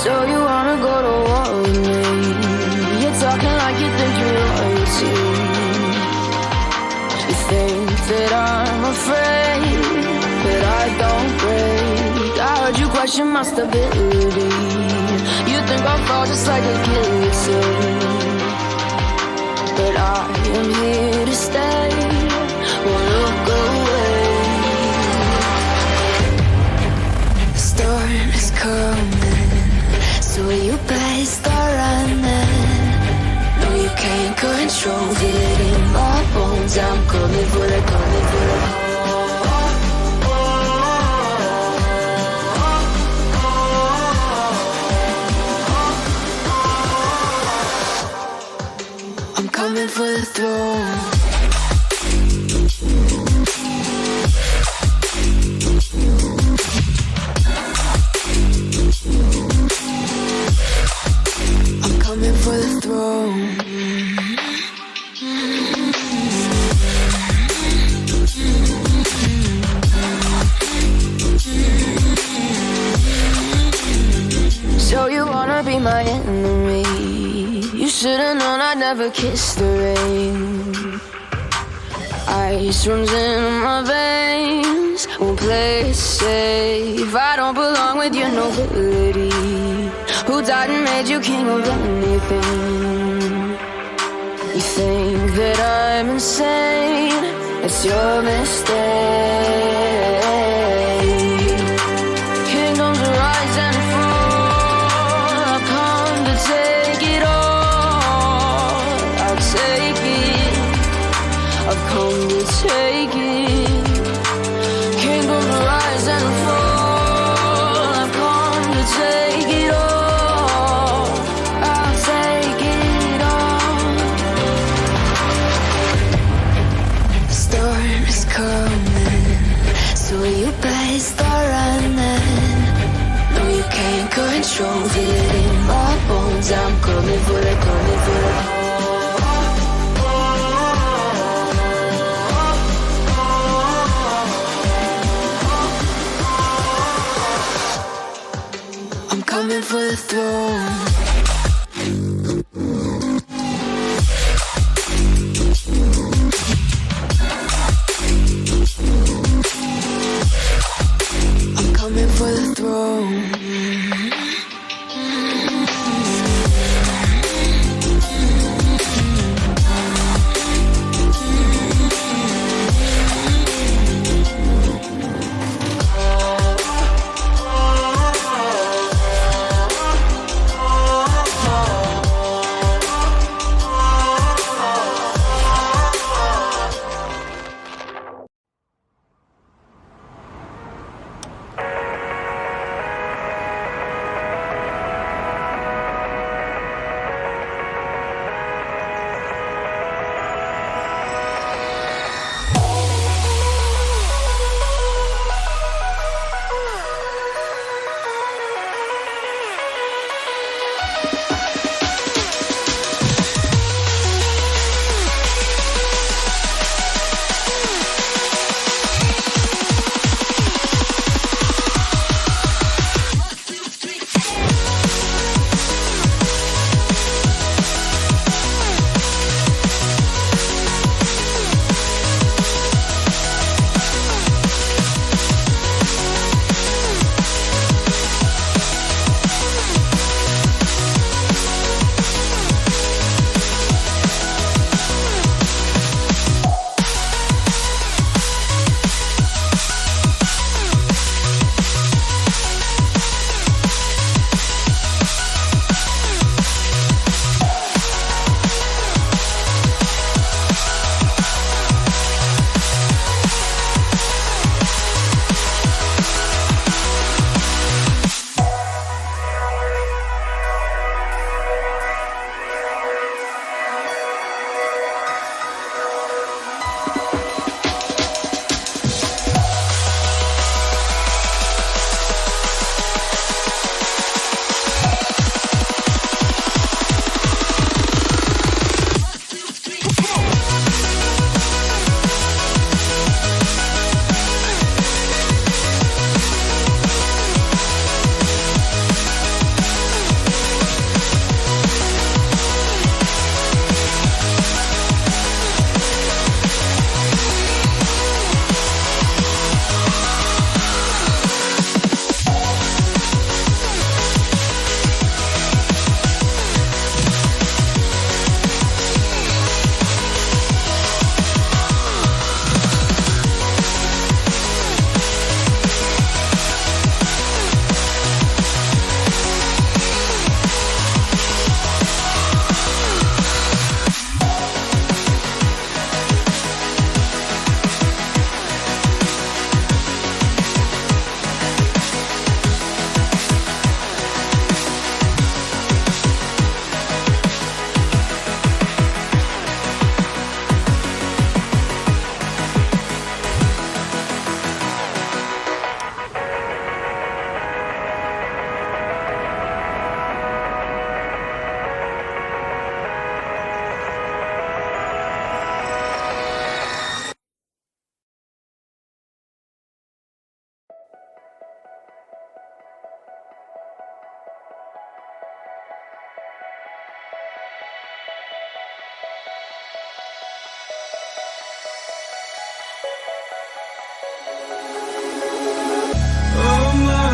So you wanna go to war with me? You're talking like you think you're royalty. You think that I'm afraid, but I don't break. I heard you question my stability. You think I'll fall just like a guillotine, but I am here to stay. Won't look away. The storm is coming, so you better start running. No, you can't control it in my bones. I'm coming for the, coming for the. I'm coming for the throne. I'm coming for the throne. So you wanna be my enemy? You should've known I'd never kiss the rain. Ice runs in my veins, won't play it safe. I don't belong with your nobility. Who died and made you king of anything? You think that I'm insane? It's your mistake. Kingdoms rise and fall. I've come to take it all. I'll take it. I've come to take it. Kingdoms rise and fall. I've come to take it all. I'll take it all. The storm is coming, so you better start running. No, you can't control it in my bones. I'm coming for the, coming for the. Coming for the throne. I'm coming for the throne.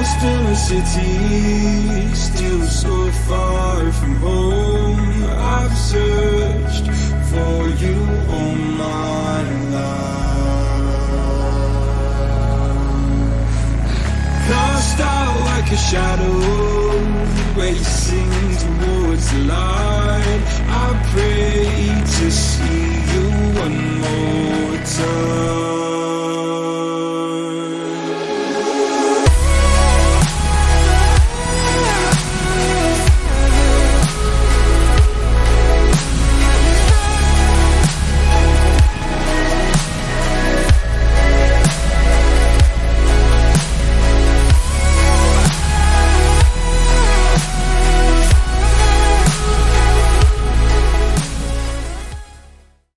lost in a city, still so far from home. I've searched for you all my life. Cast out like a shadow, where you see